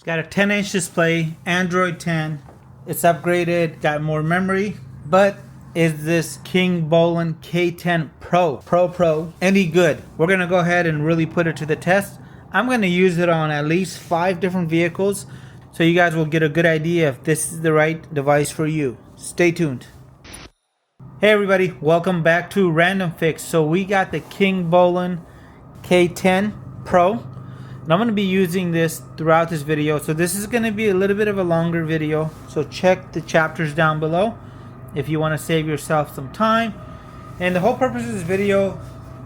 Got a 10-inch display, Android 10. It's upgraded, got more memory, but is this Kingbolen K10 Pro any good? We're gonna go ahead and really put it to the test. I'm gonna use it on at least 5 different vehicles, so you guys will get a good idea if this is the right device for you. Stay tuned. Hey everybody, welcome back to RandomFix. So we got the Kingbolen K10 Pro, and I'm going to be using this throughout this video. So this is going to be a little bit of a longer video, so check the chapters down below if you want to save yourself some time. And the whole purpose of this video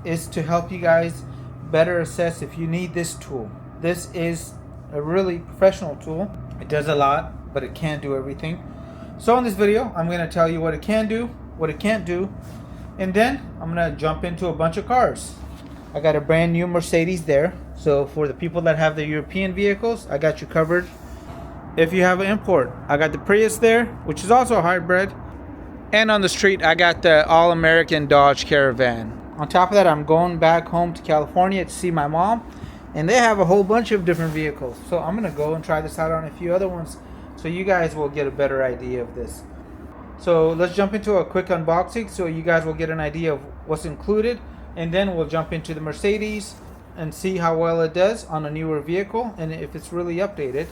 is to help you guys better assess if you need this tool. This is a really professional tool. It does a lot, but it can't do everything. So in this video, I'm going to tell you what it can do, what it can't do, and then I'm going to jump into a bunch of cars. I got a brand new Mercedes there, so for the people that have the European vehicles, I got you covered. If you have an import, I got the Prius there, which is also a hybrid, and on the street I got the all-American Dodge Caravan. On top of that, I'm going back home to California to see my mom, and they have a whole bunch of different vehicles, so I'm gonna go and try this out on a few other ones so you guys will get a better idea of this. So let's jump into a quick unboxing so you guys will get an idea of what's included, and then we'll jump into the Mercedes and see how well it does on a newer vehicle and if it's really updated.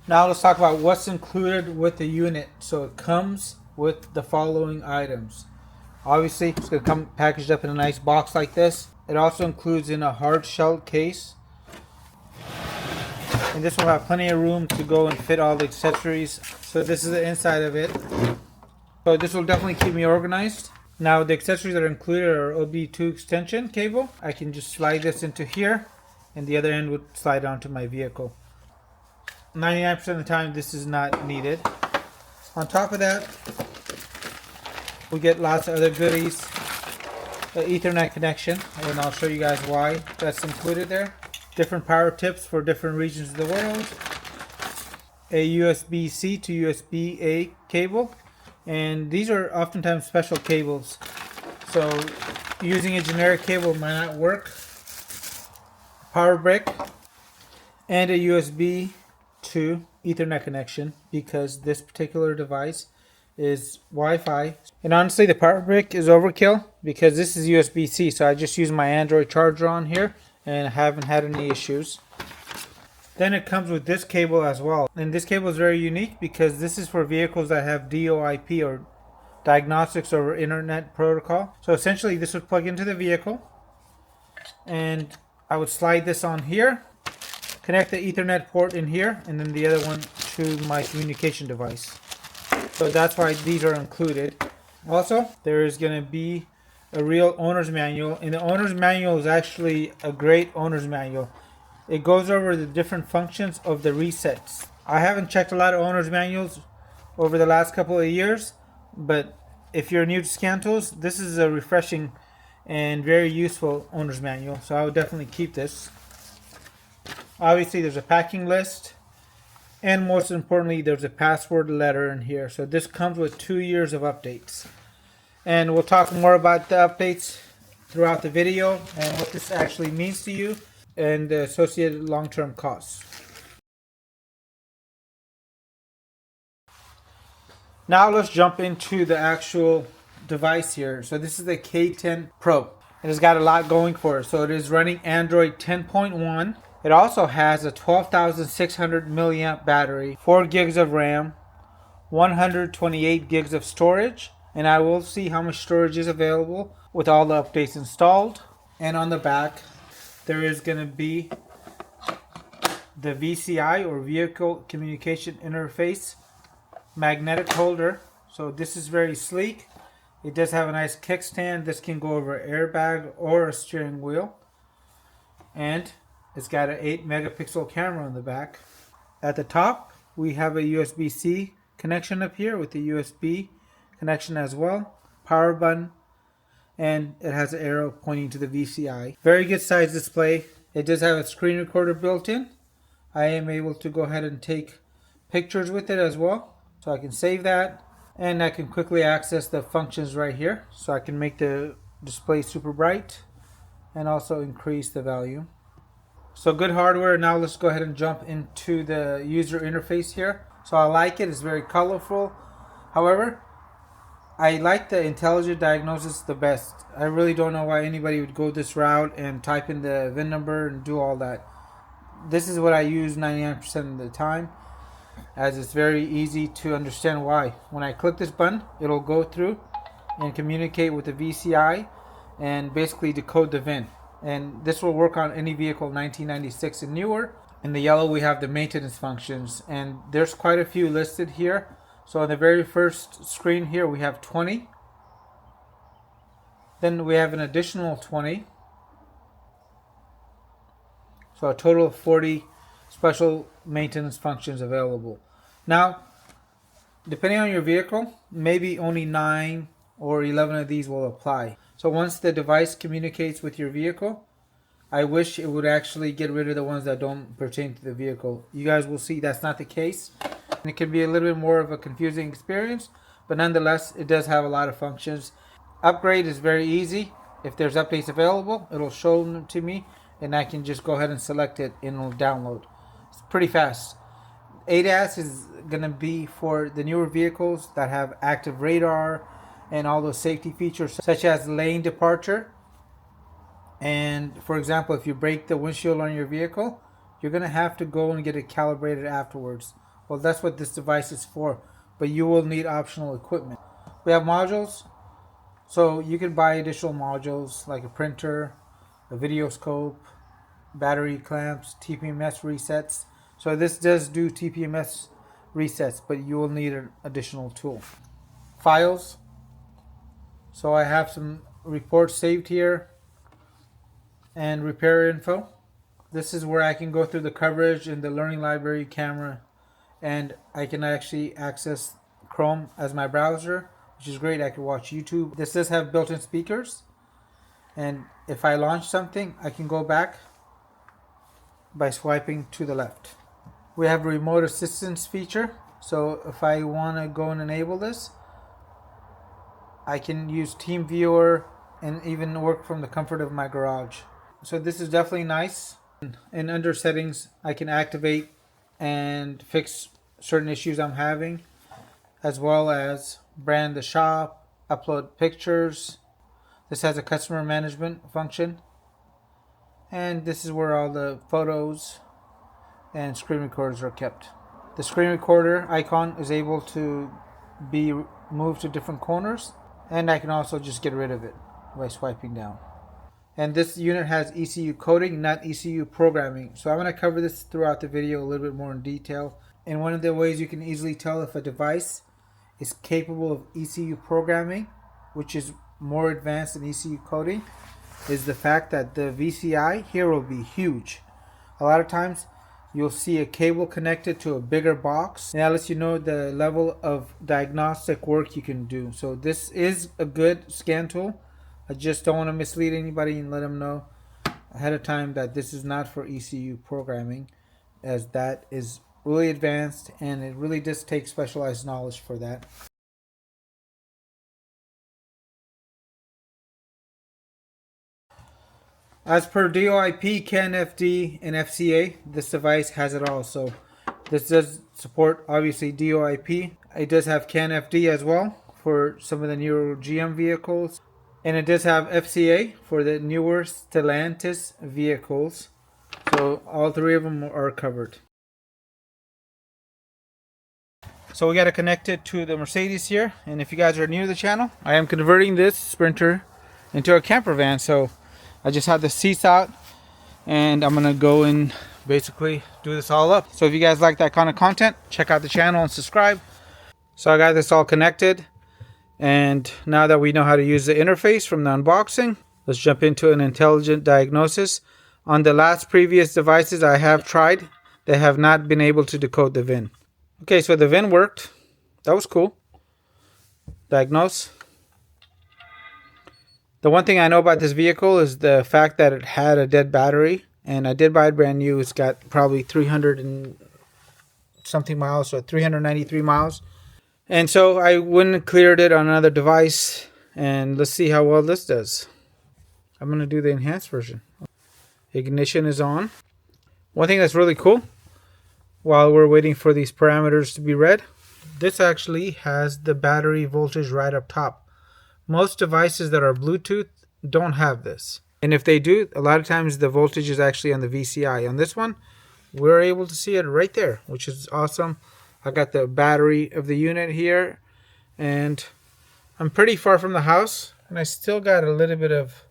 Now let's talk about what's included with the unit. So it comes with the following items. Obviously it's going to come packaged up in a nice box like this. It also includes in a hard shell case, and this will have plenty of room to go and fit all the accessories. So this is the inside of it. So this will definitely keep me organized. Now the accessories that are included are OB2 extension cable. I can just slide this into here, and the other end would slide onto my vehicle. 99% of the time this is not needed. On top of that, we get lots of other goodies. The Ethernet connection, and I'll show you guys why that's included there. Different power tips for different regions of the world. A USB-C to USB-A cable. And these are oftentimes special cables, so using a generic cable might not work. Power brick and a USB to Ethernet connection, because this particular device is Wi-Fi. And honestly, the power brick is overkill because this is USB-C, so I just use my Android charger on here and I haven't had any issues. Then it comes with this cable as well, and this cable is very unique because this is for vehicles that have DoIP, or diagnostics over internet protocol. So essentially this would plug into the vehicle, and I would slide this on here, connect the Ethernet port in here, and then the other one to my communication device. So that's why these are included. Also, there is going to be a real owner's manual, and the owner's manual is actually a great owner's manual. It goes over the different functions of the resets. I haven't checked a lot of owner's manuals over the last couple of years, but if you're new to scan tools, this is a refreshing and very useful owner's manual, so I would definitely keep this. Obviously there's a packing list, and most importantly there's a password letter in here. So this comes with 2 years of updates, and we'll talk more about the updates throughout the video and what this actually means to you and the associated long-term costs. Now let's jump into the actual device here. So this is the K10 Pro. It has got a lot going for it. So it is running Android 10.1. It also has a 12,600 milliamp battery, 4 gigs of RAM, 128 gigs of storage, and I will see how much storage is available with all the updates installed. And on the back, there is going to be the VCI, or Vehicle Communication Interface, magnetic holder. So this is very sleek. It does have a nice kickstand. This can go over an airbag or a steering wheel. And it's got an 8 megapixel camera on the back. At the top, we have a USB-C connection up here with the USB connection as well. Power button. And it has an arrow pointing to the VCI. Very good size display. It does have a screen recorder built in. I am able to go ahead and take pictures with it as well, so I can save that, and I can quickly access the functions right here. So I can make the display super bright and also increase the value. So good hardware. Now let's go ahead and jump into the user interface here. So I like it. It's very colorful. However, I like the intelligent diagnosis the best. I really don't know why anybody would go this route and type in the VIN number and do all that. This is what I use 99% of the time, as it's very easy to understand why. When I click this button, it'll go through and communicate with the VCI and basically decode the VIN. And this will work on any vehicle 1996 and newer. In the yellow we have the maintenance functions, and there's quite a few listed here. So on the very first screen here we have 20. Then we have an additional 20. So a total of 40 special maintenance functions available. Now, depending on your vehicle, maybe only 9 or 11 of these will apply. So once the device communicates with your vehicle, I wish it would actually get rid of the ones that don't pertain to the vehicle. You guys will see that's not the case. And it can be a little bit more of a confusing experience, but nonetheless, it does have a lot of functions. Upgrade is very easy. If there's updates available, it'll show them to me, and I can just go ahead and select it and it'll download. It's pretty fast. ADAS is going to be for the newer vehicles that have active radar and all those safety features such as lane departure. And for example, if you break the windshield on your vehicle, you're going to have to go and get it calibrated afterwards. Well, that's what this device is for, but you will need optional equipment. We have modules, so you can buy additional modules like a printer, a video scope, battery clamps, TPMS resets. So this does do TPMS resets, but you will need an additional tool. Files. So I have some reports saved here and repair info. This is where I can go through the coverage in the learning library camera, and I can actually access Chrome as my browser, which is great. I can watch YouTube. This does have built-in speakers, and if I launch something, I can go back by swiping to the left. We have a remote assistance feature, so if I want to go and enable this, I can use TeamViewer and even work from the comfort of my garage. So this is definitely nice. And under settings, I can activate and fix certain issues I'm having, as well as brand the shop, upload pictures. This has a customer management function, and this is where all the photos and screen recorders are kept. The screen recorder icon is able to be moved to different corners, and I can also just get rid of it by swiping down. And this unit has ECU coding, not ECU programming. So I'm going to cover this throughout the video a little bit more in detail. And one of the ways you can easily tell if a device is capable of ECU programming, which is more advanced than ECU coding, is the fact that the VCI here will be huge. A lot of times you'll see a cable connected to a bigger box, and that lets you know the level of diagnostic work you can do. So this is a good scan tool. I just don't want to mislead anybody and let them know ahead of time that this is not for ECU programming, as that is really advanced and it really does take specialized knowledge for that. As per DoIP, CAN, FD, and FCA, this device has it all. So this does support obviously DoIP. It does have CAN, FD as well for some of the newer GM vehicles. And it does have FCA for the newer Stellantis vehicles. So all three of them are covered. So we got to connect it to the Mercedes here. And if you guys are new to the channel, I am converting this Sprinter into a camper van. So I just had the seats out, and I'm going to go and basically do this all up. So if you guys like that kind of content, check out the channel and subscribe. So I got this all connected. And now that we know how to use the interface from the unboxing, let's jump into an intelligent diagnosis. On the last previous devices I have tried, they have not been able to decode the VIN. Okay, so the VIN worked. That was cool. Diagnose. The one thing I know about this vehicle is the fact that it had a dead battery. And I did buy it brand new. It's got probably 300 and something miles, or 393 miles. And so I went and cleared it on another device, and let's see how well this does. I'm going to do the enhanced version. Ignition is on. One thing that's really cool, while we're waiting for these parameters to be read, this actually has the battery voltage right up top. Most devices that are Bluetooth don't have this. And if they do, a lot of times the voltage is actually on the VCI. On this one, we're able to see it right there, which is awesome. I got the battery of the unit here, and I'm pretty far from the house, and I still got a little bit of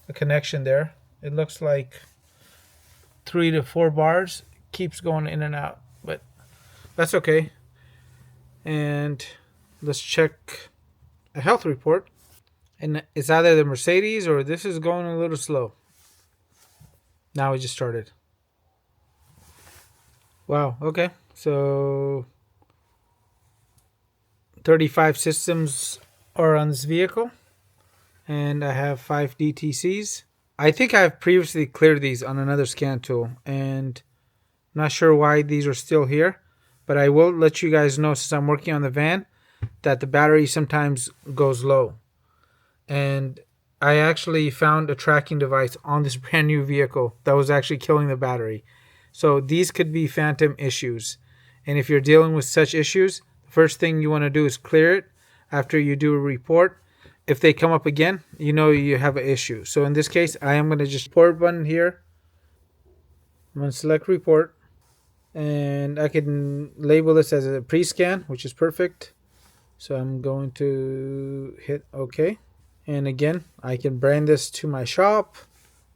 a connection there. It looks like 3 to 4 bars, keeps going in and out, but that's okay. And let's check a health report, and it's either the Mercedes or this is going a little slow. Now we just started. Wow, okay, so 35 systems are on this vehicle, and I have 5 DTCs. I think I've previously cleared these on another scan tool, and I'm not sure why these are still here, but I will let you guys know, since I'm working on the van, that the battery sometimes goes low. And I actually found a tracking device on this brand new vehicle that was actually killing the battery. So these could be phantom issues. And if you're dealing with such issues, the first thing you want to do is clear it after you do a report. If they come up again, you know you have an issue. So in this case, I am going to just report button here. I'm going to select report. And I can label this as a pre-scan, which is perfect. So I'm going to hit OK. And again, I can brand this to my shop,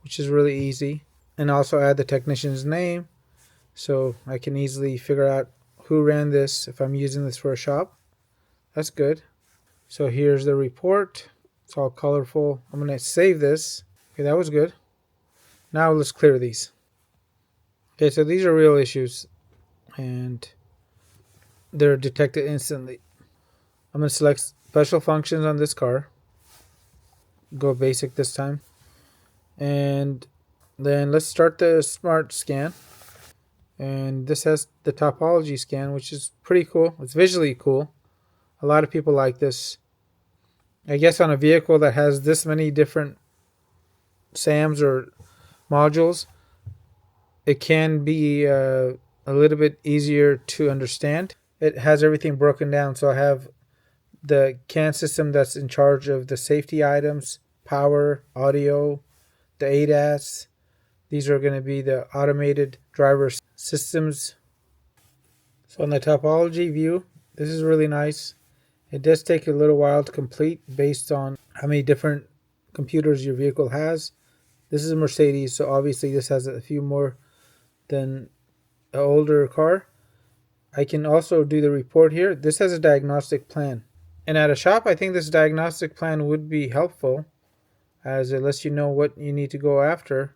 which is really easy. And also add the technician's name, so I can easily figure out who ran this if I'm using this for a shop. That's good. So here's the report. It's all colorful. I'm going to save this. Okay, that was good. Now let's clear these. Okay, so these are real issues, and they're detected instantly. I'm going to select special functions on this car. Go basic this time. And then let's start the smart scan. And this has the topology scan, which is pretty cool. It's visually cool. A lot of people like this. I guess on a vehicle that has this many different SAMs or modules, it can be a little bit easier to understand. It has everything broken down. So I have the CAN system that's in charge of the safety items, power, audio, the ADAS. These are going to be the automated driver systems. So in the topology view, this is really nice. It does take a little while to complete based on how many different computers your vehicle has. This is a Mercedes, so obviously this has a few more than an older car. I can also do the report here. This has a diagnostic plan. And at a shop, I think this diagnostic plan would be helpful, as it lets you know what you need to go after.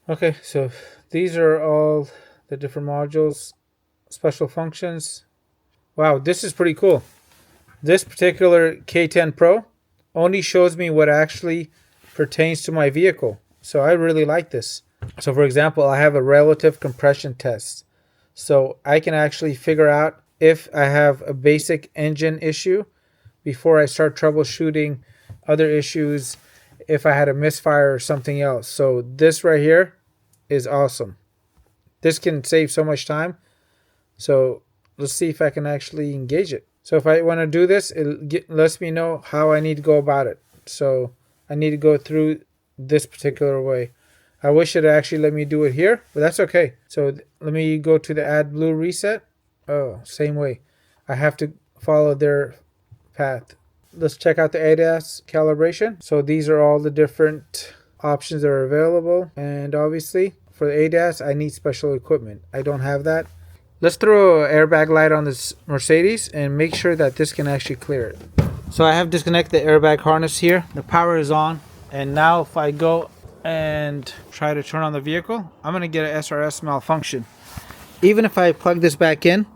Okay, so these are all the different modules, special functions. Wow, this is pretty cool. This particular K10 Pro only shows me what actually pertains to my vehicle. So I really like this. So for example, I have a relative compression test. So I can actually figure out if I have a basic engine issue before I start troubleshooting other issues, if I had a misfire or something else. So this right here is awesome. This can save so much time. So let's see if I can actually engage it. So if I want to do this, it lets me know how I need to go about it. So I need to go through this particular way. I wish it actually let me do it here, but that's okay. So let me go to the add blue reset. Oh, same way. I have to follow their path. Let's check out the ADAS calibration. So these are all the different options that are available. And obviously for the ADAS, I need special equipment. I don't have that. Let's throw an airbag light on this Mercedes and make sure that this can actually clear it. So I have disconnected the airbag harness here. The power is on. And now if I go and try to turn on the vehicle, I'm going to get an SRS malfunction. Even if I plug this back in,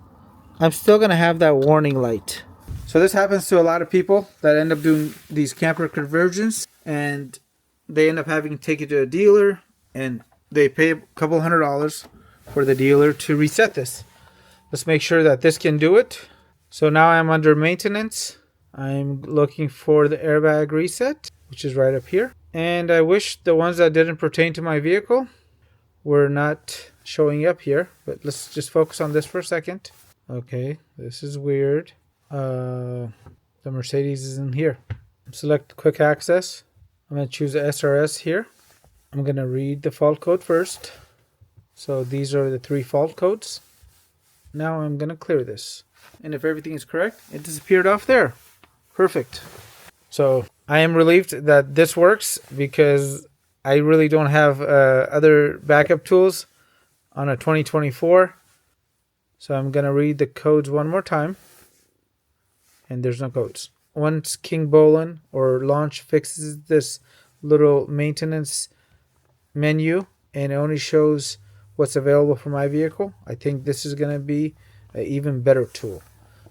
I'm still going to have that warning light. So this happens to a lot of people that end up doing these camper conversions, and they end up having to take it to a dealer, and they pay a couple $100 for the dealer to reset this. Let's make sure that this can do it. So now I'm under maintenance. I'm looking for the airbag reset, which is right up here. And I wish the ones that didn't pertain to my vehicle were not showing up here, but let's just focus on this for a second. Okay, this is weird. The Mercedes isn't here. Select quick access. I'm going to choose the SRS here. I'm going to read the fault code first. So these are the 3 fault codes. Now I'm going to clear this. And if everything is correct, it disappeared off there. Perfect. So I am relieved that this works because I really don't have other backup tools on a 2024. So I'm going to read the codes one more time. And there's no codes. Once Kingbolen or Launch fixes this little maintenance menu and it only shows what's available for my vehicle, I think this is going to be an even better tool.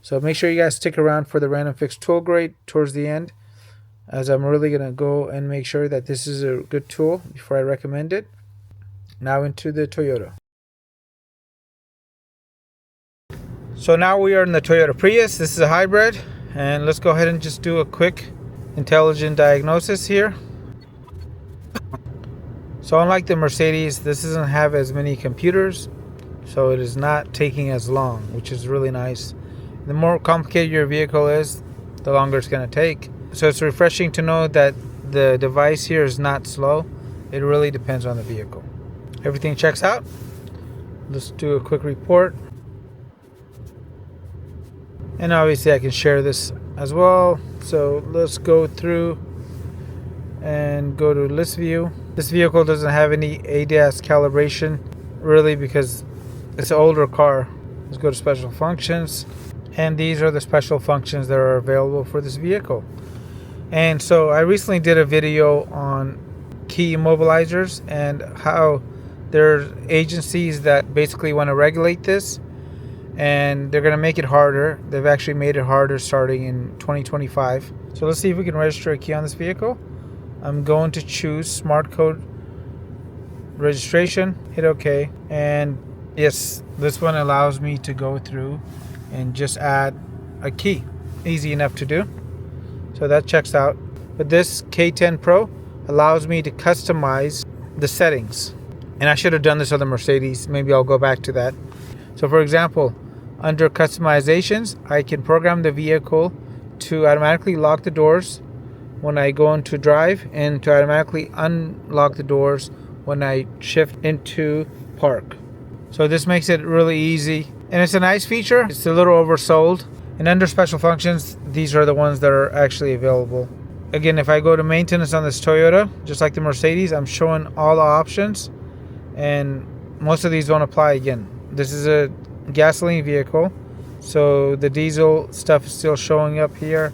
So make sure you guys stick around for the RandomFix tool grade towards the end, as I'm really going to go and make sure that this is a good tool before I recommend it. Now into the Toyota. So now we are in the Toyota Prius. This is a hybrid, and let's go ahead and just do a quick intelligent diagnosis here. So unlike the Mercedes, this doesn't have as many computers, so it is not taking as long, which is really nice. The more complicated your vehicle is, the longer it's going to take. So it's refreshing to know that the device here is not slow. It really depends on the vehicle. Everything checks out. Let's do a quick report. And obviously I can share this as well. So let's go through and go to list view. This vehicle doesn't have any ADAS calibration really because it's an older car. Let's go to special functions. And these are the special functions that are available for this vehicle. And so I recently did a video on key immobilizers and how there are agencies that basically want to regulate this, and they're going to make it harder. They've actually made it harder starting in 2025. So let's see if we can register a key on this vehicle. I'm going to choose smart code registration, hit OK, and yes, this one allows me to go through and just add a key. Easy enough to do. So that checks out. But this K10 Pro allows me to customize the settings. And I should have done this on the Mercedes. Maybe I'll go back to that. So for example, under customizations, I can program the vehicle to automatically lock the doors when I go into drive and to automatically unlock the doors when I shift into park. So this makes it really easy. And it's a nice feature. It's a little oversold. And under special functions, these are the ones that are actually available. Again, if I go to maintenance on this Toyota, just like the Mercedes, I'm showing all the options. And most of these don't apply again. This is a gasoline vehicle, so the diesel stuff is still showing up here.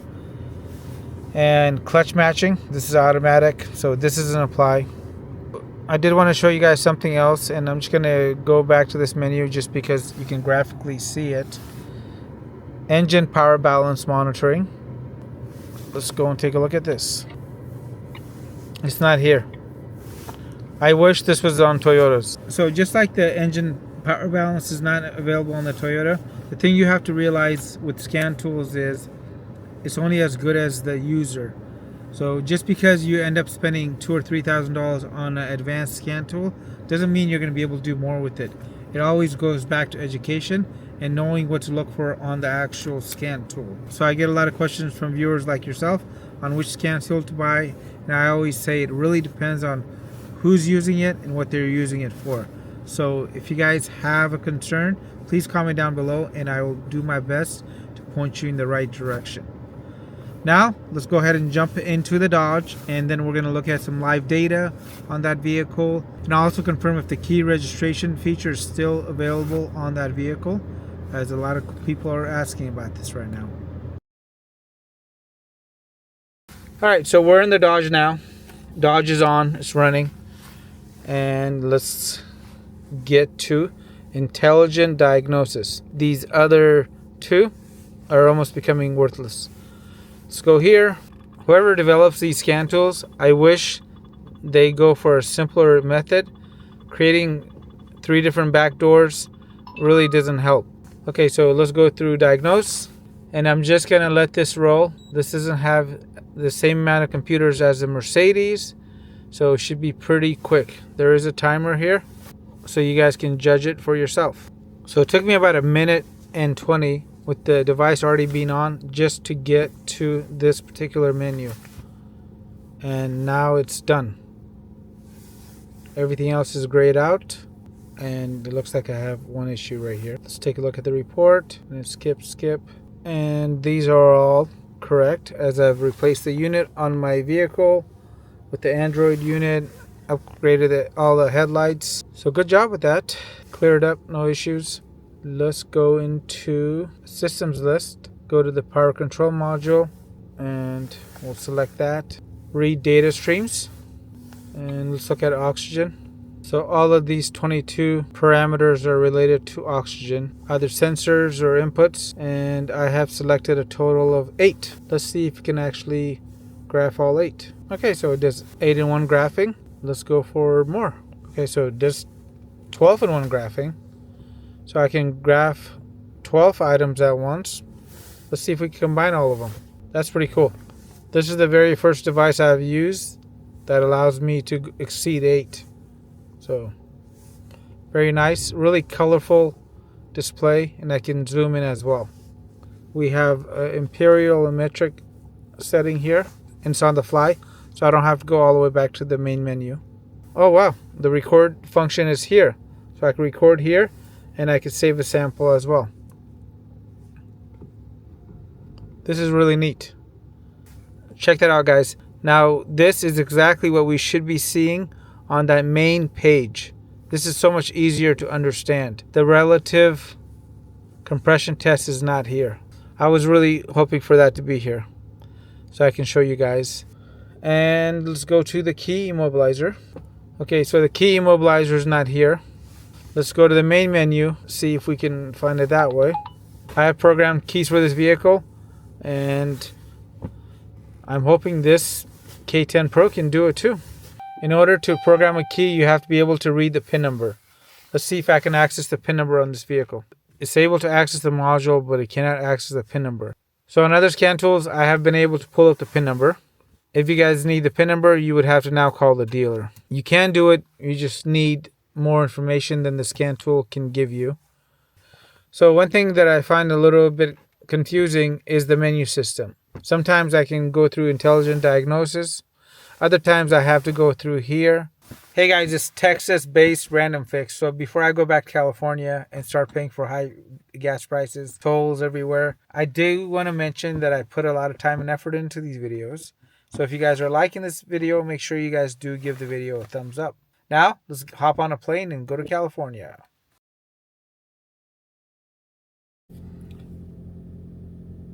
And clutch matching, this is automatic, so this doesn't apply. I did want to show you guys something else, and I'm just going to go back to this menu just because you can graphically see it. Engine power balance monitoring. Let's go and take a look at this. It's not here. I wish this was on Toyotas. So just like the engine power balance is not available on the Toyota, the thing you have to realize with scan tools is it's only as good as the user. So just because you end up spending $2,000 or $3,000 on an advanced scan tool doesn't mean you're going to be able to do more with it. It always goes back to education and knowing what to look for on the actual scan tool. So I get a lot of questions from viewers like yourself on which scan tool to buy, and I always say it really depends on who's using it and what they're using it for. So if you guys have a concern, please comment down below and I will do my best to point you in the right direction. Now let's go ahead and jump into the Dodge, and then we're going to look at some live data on that vehicle, and I'll also confirm if the key registration feature is still available on that vehicle, as a lot of people are asking about this right now. Alright, so we're in the Dodge now. Dodge is on, it's running, and let's get to intelligent diagnosis. These other two are almost becoming worthless. Let's go here. Whoever develops these scan tools, I wish they go for a simpler method. Creating 3 different back doors really doesn't help. Okay, so let's go through diagnose, and I'm just gonna let this roll. This doesn't have the same amount of computers as the Mercedes, so it should be pretty quick. There is a timer here. so you guys can judge it for yourself. So it took me about 1:20 with the device already being on just to get to this particular menu. And now it's done. Everything else is grayed out. And it looks like I have one issue right here. Let's take a look at the report. And skip. And these are all correct, as I've replaced the unit on my vehicle with the Android unit, upgraded all the headlights. So good job with that. Cleared up, no issues. Let's go into systems list. Go to the power control module and we'll select that. Read data streams. And let's look at oxygen. So all of these 22 parameters are related to oxygen, either sensors or inputs, and I have selected a total of 8. Let's see if we can actually graph all 8. Okay, so it does 8-in-1 graphing. Let's go for more. Okay, so it does 12-in-1 graphing. So I can graph 12 items at once. Let's see if we can combine all of them. That's pretty cool. This is the very first device I've used that allows me to exceed 8. So very nice, really colorful display, and I can zoom in as well. We have imperial and metric setting here, and it's on the fly, so I don't have to go all the way back to the main menu. Oh wow, the record function is here, so I can record here and I can save a sample as well. This is really neat. Check that out, guys. Now this is exactly what we should be seeing on that main page. This is so much easier to understand. The relative compression test is not here. I was really hoping for that to be here so I can show you guys. And let's go to the key immobilizer. Okay, so the key immobilizer is not here. Let's go to the main menu, see if we can find it that way. I have programmed keys for this vehicle, and I'm hoping this K10 Pro can do it too. In order to program a key, you have to be able to read the PIN number. Let's see if I can access the PIN number on this vehicle. It's able to access the module, but it cannot access the PIN number. So on other scan tools, I have been able to pull up the PIN number. If you guys need the PIN number, you would have to now call the dealer. You can do it, you just need more information than the scan tool can give you. So one thing that I find a little bit confusing is the menu system. Sometimes I can go through intelligent diagnosis. Other times I have to go through here. Hey guys, it's Texas-based RandomFix. So before I go back to California and start paying for high gas prices, tolls everywhere, I do want to mention that I put a lot of time and effort into these videos. So if you guys are liking this video, make sure you guys do give the video a thumbs up. Now, let's hop on a plane and go to California.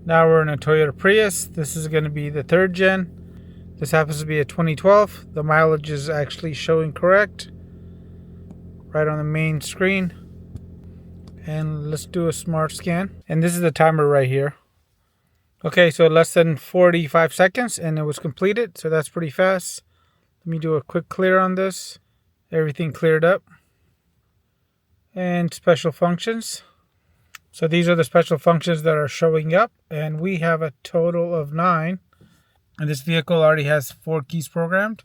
Now we're in a Toyota Prius. This is going to be the 3rd gen. This happens to be a 2012. The mileage is actually showing correct right on the main screen. And let's do a smart scan. And this is the timer right here. Okay, so less than 45 seconds and it was completed. So that's pretty fast. Let me do a quick clear on this. Everything cleared up. And special functions. So these are the special functions that are showing up. And we have a total of 9. And this vehicle already has 4 keys programmed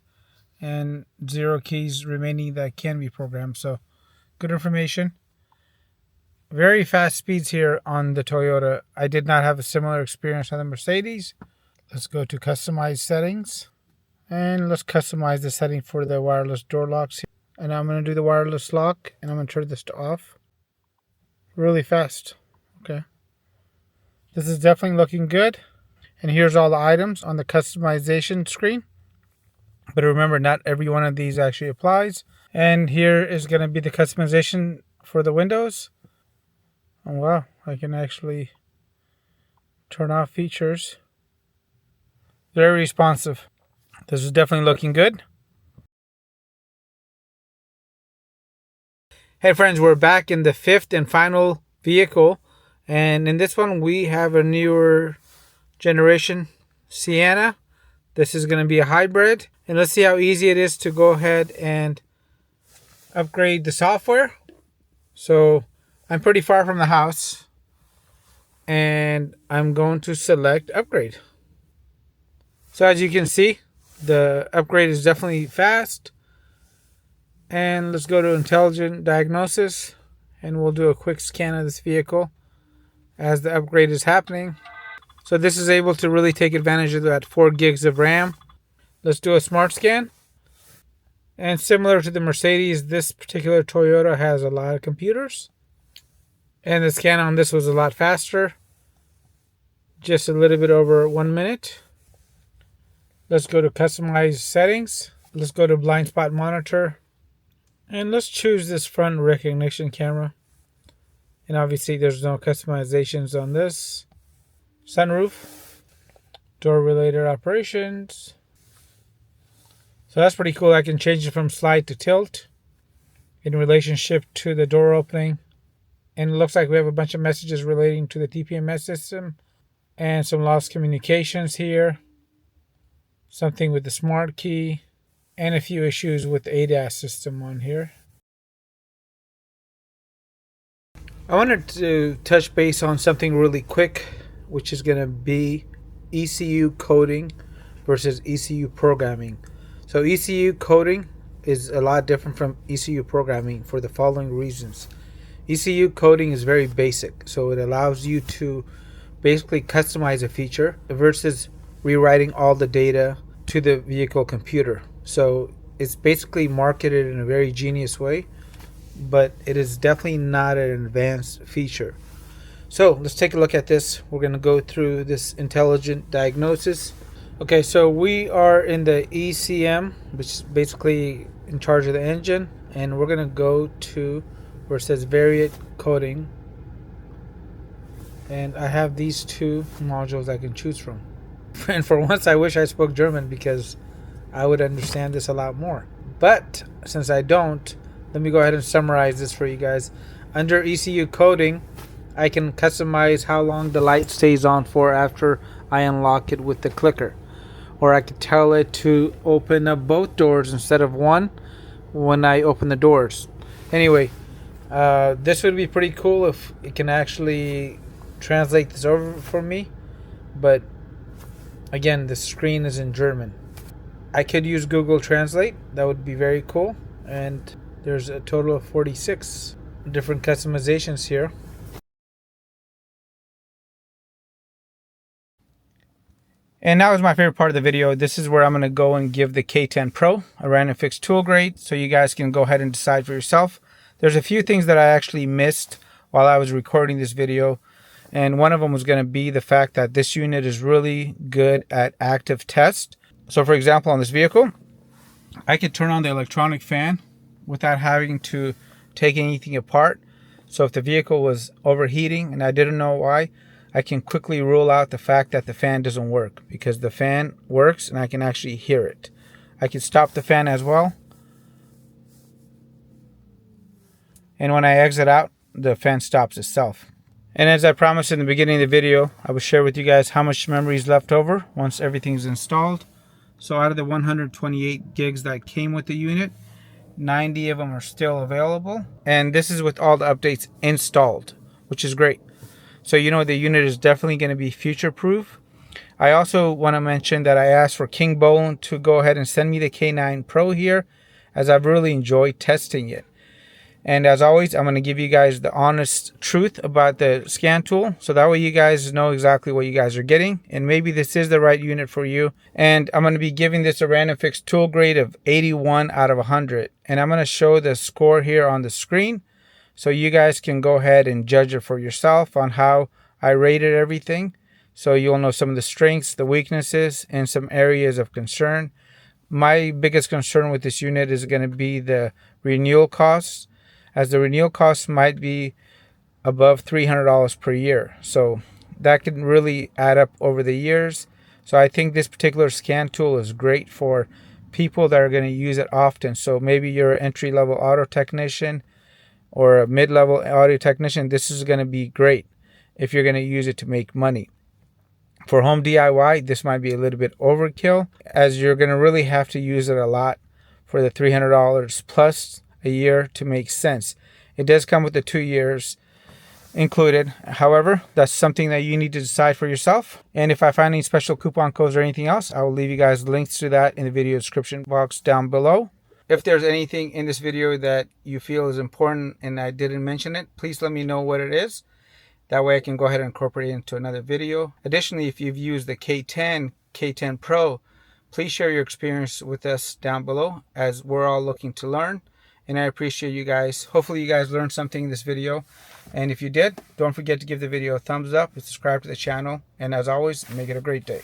and 0 keys remaining that can be programmed. So good information. Very fast speeds here on the Toyota. I did not have a similar experience on the Mercedes. Let's go to customize settings. And let's customize the setting for the wireless door locks. And I'm going to do the wireless lock and I'm going to turn this to off. Really fast. Okay. This is definitely looking good. And here's all the items on the customization screen. But remember, not every one of these actually applies. And here is going to be the customization for the windows. Oh wow, I can actually turn off features. Very responsive. This is definitely looking good. Hey friends, we're back in the 5th and final vehicle. And in this one, we have a newer generation Sienna. This is going to be a hybrid, and let's see how easy it is to go ahead and upgrade the software. So I'm pretty far from the house and I'm going to select upgrade. So as you can see, the upgrade is definitely fast And let's go to intelligent diagnosis, and we'll do a quick scan of this vehicle as the upgrade is happening. So this is able to really take advantage of that 4 gigs of RAM. Let's do a smart scan. And similar to the Mercedes, this particular Toyota has a lot of computers. And the scan on this was a lot faster. Just a little bit over 1 minute. Let's go to customize settings. Let's go to blind spot monitor. And let's choose this front recognition camera. And obviously there's no customizations on this. Sunroof. Door related operations. So that's pretty cool. I can change it from slide to tilt in relationship to the door opening. And it looks like we have a bunch of messages relating to the TPMS system and some lost communications here. Something with the smart key and a few issues with the ADAS system on here. I wanted to touch base on something really quick, which is going to be ECU coding versus ECU programming. So ECU coding is a lot different from ECU programming for the following reasons. ECU coding is very basic, so it allows you to basically customize a feature versus rewriting all the data to the vehicle computer. So it's basically marketed in a very genius way, but it is definitely not an advanced feature. So let's take a look at this. We're going to go through this intelligent diagnosis. Okay, so we are in the ECM, which is basically in charge of the engine, and we're going to go to where it says variant coding, and I have these 2 modules I can choose from. And for once I wish I spoke German, because I would understand this a lot more, but since I don't, let me go ahead and summarize this for you guys. Under ECU coding, I can customize how long the light stays on for after I unlock it with the clicker, or I could tell it to open up both doors instead of one when I open the doors. Anyway, this would be pretty cool if it can actually translate this over for me, but again, the screen is in German. I could use Google Translate. That would be very cool. And there's a total of 46 different customizations here. And now is my favorite part of the video. This is where I'm going to go and give the K10 Pro a RandomFix tool grade, so you guys can go ahead and decide for yourself. There's a few things that I actually missed while I was recording this video, and one of them was going to be the fact that this unit is really good at active test. So for example, on this vehicle, I could turn on the electronic fan without having to take anything apart. So if the vehicle was overheating and I didn't know why, I can quickly rule out the fact that the fan doesn't work, because the fan works and I can actually hear it. I can stop the fan as well. And when I exit out, the fan stops itself. And as I promised in the beginning of the video, I will share with you guys how much memory is left over once everything's installed. So out of the 128 gigs that came with the unit, 90 of them are still available. And this is with all the updates installed, which is great. So you know the unit is definitely going to be future proof. I also want to mention that I asked for Kingbolen to go ahead and send me the K9 Pro here, as I've really enjoyed testing it. And as always, I'm going to give you guys the honest truth about the scan tool, so that way you guys know exactly what you guys are getting, and maybe this is the right unit for you. And I'm going to be giving this a RandomFix tool grade of 81 out of 100. And I'm going to show the score here on the screen, so you guys can go ahead and judge it for yourself on how I rated everything. So you'll know some of the strengths, the weaknesses, and some areas of concern. My biggest concern with this unit is going to be the renewal costs, as the renewal costs might be above $300 per year. So that can really add up over the years. So I think this particular scan tool is great for people that are going to use it often. So maybe you're an entry-level auto technician or a mid-level audio technician. This is going to be great if you're going to use it to make money. For home DIY, this might be a little bit overkill, as you're going to really have to use it a lot for the $300 plus a year to make sense. It does come with the 2 years included. However, that's something that you need to decide for yourself. And if I find any special coupon codes or anything else, I will leave you guys links to that in the video description box down below. If there's anything in this video that you feel is important and I didn't mention it, please let me know what it is. That way I can go ahead and incorporate it into another video. Additionally, if you've used the K10 Pro, please share your experience with us down below, as we're all looking to learn. And I appreciate you guys. Hopefully you guys learned something in this video. And if you did, don't forget to give the video a thumbs up and subscribe to the channel. And as always, make it a great day.